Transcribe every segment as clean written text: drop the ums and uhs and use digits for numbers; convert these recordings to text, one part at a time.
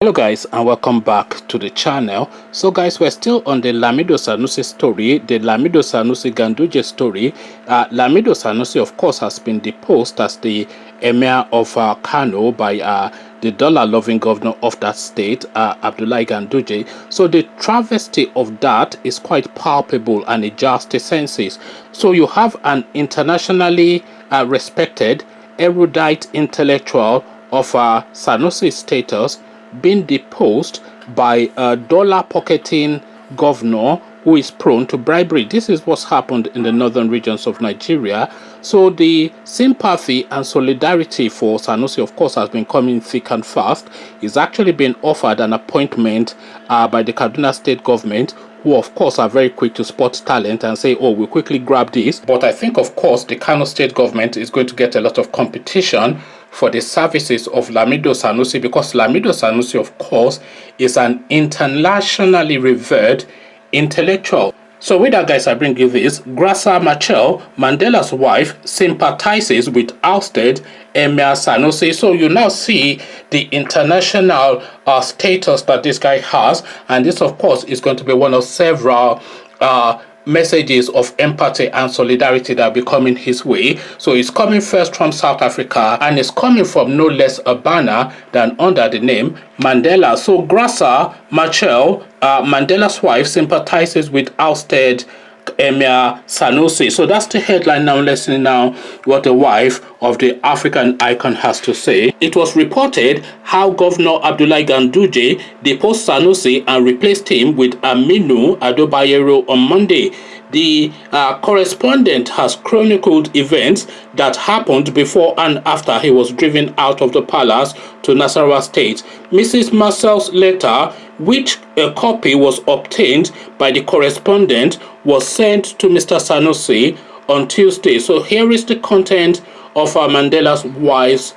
Hello guys, and welcome back to the channel. So guys, we're still on the Lamido Sanusi story, the Lamido Sanusi Ganduje story. Lamido Sanusi, of course, has been deposed as the Emir of Kano by the dollar-loving governor of that state, Abdullahi Ganduje. So the travesty of that is quite palpable and it jars the senses. So you have an internationally respected, erudite intellectual of Sanusi status being deposed by a dollar-pocketing governor who is prone to bribery. This is what's happened in the northern regions of Nigeria. So the sympathy and solidarity for Sanusi, of course, has been coming thick and fast. He's actually been offered an appointment by the Kaduna state government, who of course are very quick to spot talent and say, oh, we'll quickly grab this. But I think, of course, the Kano state government is going to get a lot of competition for the services of Lamido Sanusi, because Lamido Sanusi, of course, is an internationally revered intellectual. So with that, guys, I bring you this. Graça Machel, Mandela's wife, sympathizes with ousted Emir Sanusi. So you now see the international status that this guy has, and this, of course, is going to be one of several messages of empathy and solidarity that will be coming his way. So it's coming first from South Africa, and it's coming from no less a banner than under the name Mandela. So Graça Machel, Mandela's wife, sympathizes with ousted Emir Sanusi. So that's the headline. Now listening now what the wife of the African icon has to say. It was reported how Governor Abdullahi Ganduje deposed Sanusi and replaced him with Aminu Adobayero on Monday. The correspondent has chronicled events that happened before and after he was driven out of the palace to Nasarawa State. Mrs. Marcel's letter, which a copy was obtained by the correspondent, was sent to Mr. Sanusi on Tuesday. So here is the content of Mandela's wife's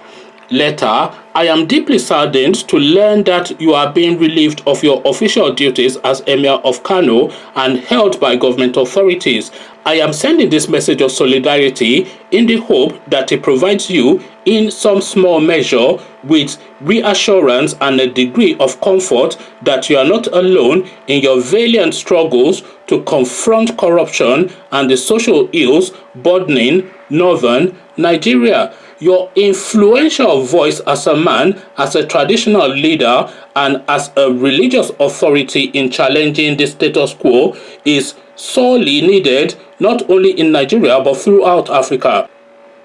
letter. I am deeply saddened to learn that you are being relieved of your official duties as Emir of Kano and held by government authorities. I am sending this message of solidarity in the hope that it provides you in some small measure with reassurance and a degree of comfort that you are not alone in your valiant struggles to confront corruption and the social ills burdening northern Nigeria. Your influential voice as a man, as a traditional leader, and as a religious authority in challenging the status quo is sorely needed, not only in Nigeria but throughout Africa.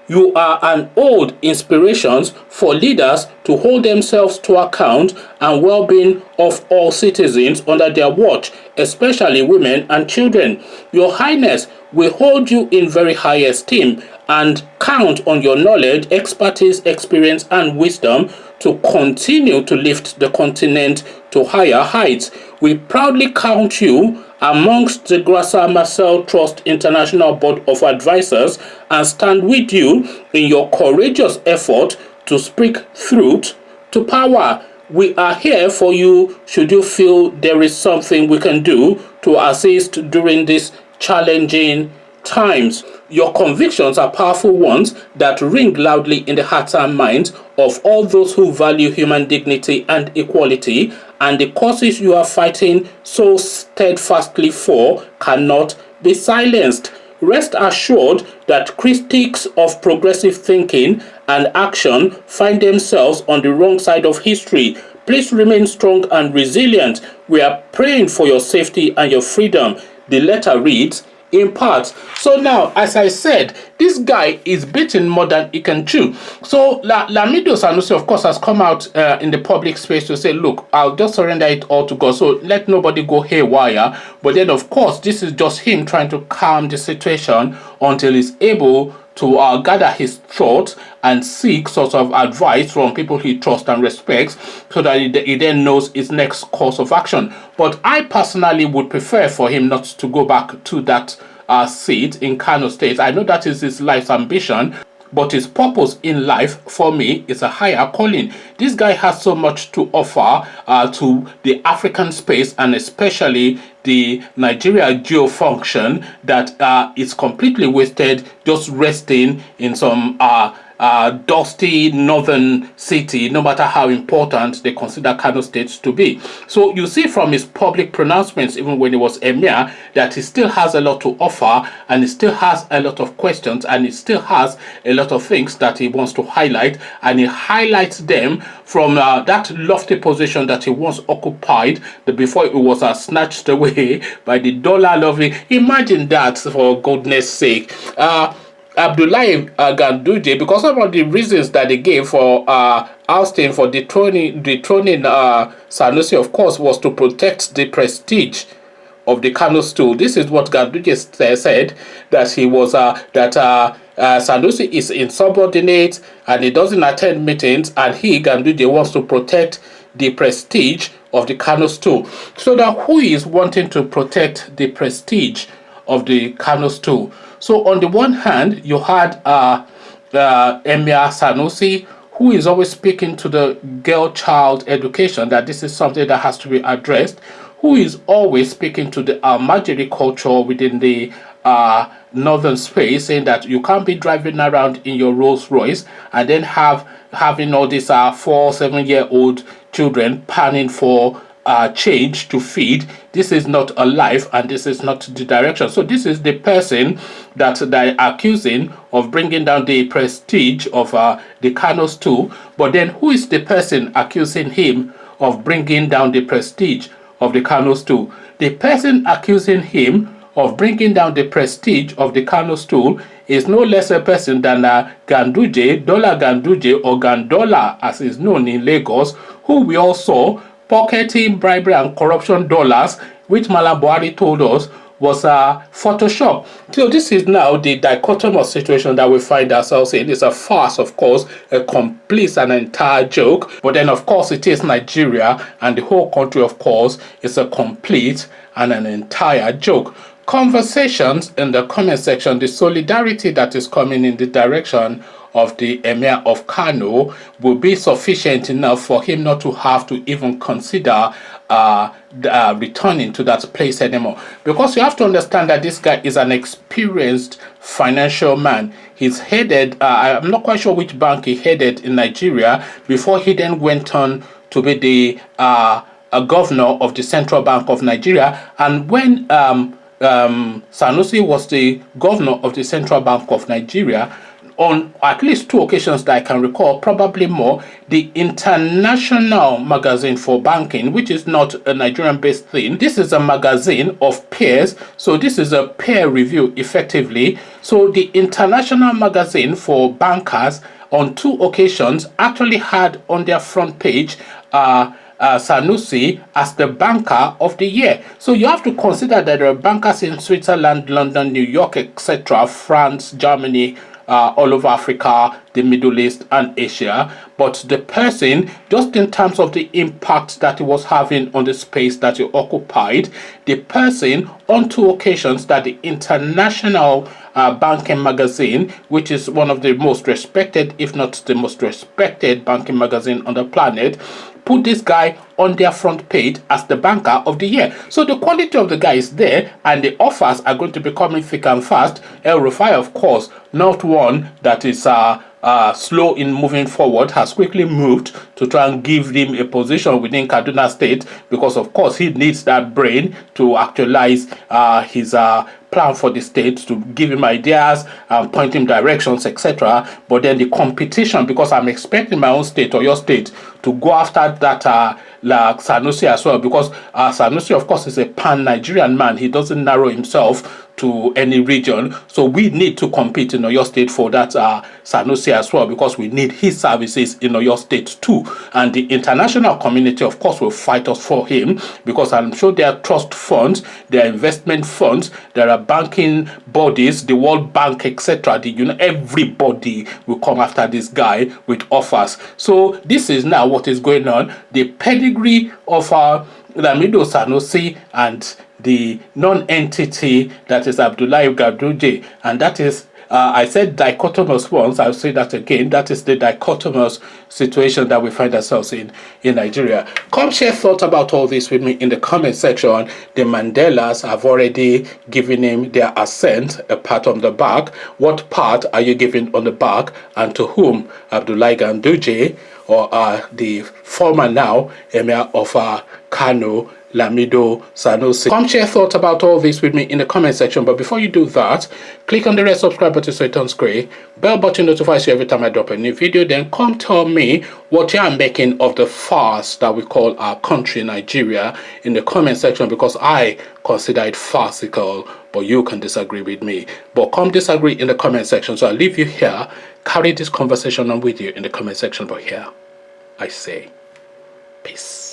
You are an old inspiration for leaders to hold themselves to account and well-being of all citizens under their watch, especially women and children. Your Highness, we hold you in very high esteem and count on your knowledge, expertise, experience, and wisdom to continue to lift the continent to higher heights. We proudly count you amongst the Graça Machel Trust International Board of Advisors and stand with you in your courageous effort to speak truth to power. We are here for you should you feel there is something we can do to assist during these challenging times. Your convictions are powerful ones that ring loudly in the hearts and minds of all those who value human dignity and equality, and the causes you are fighting so steadfastly for cannot be silenced. Rest assured that critics of progressive thinking and action find themselves on the wrong side of history. Please remain strong and resilient. We are praying for your safety and your freedom. The letter reads, in part. So now, as I said, this guy is bitten more than he can chew. So Lamido Sanusi, of course, has come out in the public space to say, look, I'll just surrender it all to God, so let nobody go haywire. But then, of course, this is just him trying to calm the situation until he's able to gather his thoughts and seek sort of advice from people he trusts and respects, so that he then knows his next course of action. But I personally would prefer for him not to go back to that seat in Kano State. I know that is his life's ambition, but his purpose in life, for me, is a higher calling. This guy has so much to offer to the African space, and especially the Nigeria geofunction, that is completely wasted just resting in some dusty northern city, no matter how important they consider Kano State to be. So you see from his public pronouncements, even when he was emir, that he still has a lot to offer, and he still has a lot of questions, and he still has a lot of things that he wants to highlight, and he highlights them from that lofty position that he once occupied before it was snatched away by the dollar loving. Imagine that, for goodness sake. Abdullahi Ganduje, because some of the reasons that they gave for ousting, for dethroning Sanusi, of course, was to protect the prestige of the Kano stool. This is what Ganduje said, that he was Sanusi is insubordinate and he doesn't attend meetings, and he, Ganduje, wants to protect the prestige of the Kano stool. So that who is wanting to protect the prestige of the Kano stool? So on the one hand, you had Emir Sanusi, who is always speaking to the girl-child education, that this is something that has to be addressed, who is always speaking to the Almajiri culture within the northern space, saying that you can't be driving around in your Rolls Royce and then having all these 4-7-year-old children panning for change to feed. This is not a life, and this is not the direction. So this is the person that they're accusing of bringing down the prestige of the Kano stool. But then who is the person accusing him of bringing down the prestige of the Kano stool? The person accusing him of bringing down the prestige of the Kano stool is no less a person than Ganduje, Dollar Ganduje, or Gandola as is known in Lagos, who we all saw pocketing bribery and corruption dollars, which Malam Buhari told us was Photoshop. So this is now the dichotomous situation that we find ourselves in. It's a farce, of course, a complete and entire joke. But then, of course, it is Nigeria, and the whole country, of course, is a complete and an entire joke. Conversations in the comment section, the solidarity that is coming in the direction of the Emir of Kano will be sufficient enough for him not to have to even consider returning to that place anymore. Because you have to understand that this guy is an experienced financial man. He's headed, I'm not quite sure which bank he headed in Nigeria before he then went on to be the governor of the Central Bank of Nigeria. And when Sanusi was the governor of the Central Bank of Nigeria, on at least 2 occasions that I can recall, probably more, the International Magazine for Banking, which is not a Nigerian-based thing, this is a magazine of peers, so this is a peer review effectively. So the International Magazine for Bankers on 2 occasions actually had on their front page Sanusi as the banker of the year. So you have to consider that there are bankers in Switzerland, London, New York, etc., France, Germany, all over Africa, the Middle East, and Asia. But the person, just in terms of the impact that he was having on the space that he occupied, the person on 2 occasions that the International Banking Magazine, which is one of the most respected, if not the most respected banking magazine on the planet, put this guy on their front page as the banker of the year. So the quality of the guy is there, and the offers are going to be coming thick and fast. El Rufai, of course, not one that is slow in moving forward, has quickly moved to try and give him a position within Kaduna State, because of course he needs that brain to actualize his plan for the state, to give him ideas and point him directions, etc. But then the competition, because I'm expecting my own state or your state to go after that like Sanusi as well, because Sanusi, of course, is a pan-Nigerian man. He doesn't narrow himself to any region. So we need to compete in Oyo State for that Sanusi as well, because we need his services in Oyo State too. And the international community, of course, will fight us for him, because I'm sure there are trust funds, there are investment funds, there are banking bodies, the World Bank, etc. Everybody will come after this guy with offers. So this is now what is going on. The pedigree of Lamido Sanusi and the non-entity that is Abdullahi Ganduje, and that is I said dichotomous once, I'll say that again. That is the dichotomous situation that we find ourselves in Nigeria. Come share thoughts about all this with me in the comment section. The Mandelas have already given him their assent, a pat on the back. What part are you giving on the back, and to whom? Abdullahi Ganduje, or the former now Emir of Kano, Lamido Sanusi. Come share thoughts about all this with me in the comment section. But before you do that, click on the red subscribe button so it turns gray. Bell button notifies you every time I drop a new video. Then come tell me what you are making of the farce that we call our country, Nigeria, in the comment section, because I consider it farcical, but you can disagree with me. But come disagree in the comment section. So I'll leave you here. Carry this conversation on with you in the comment section. But here, I say, peace.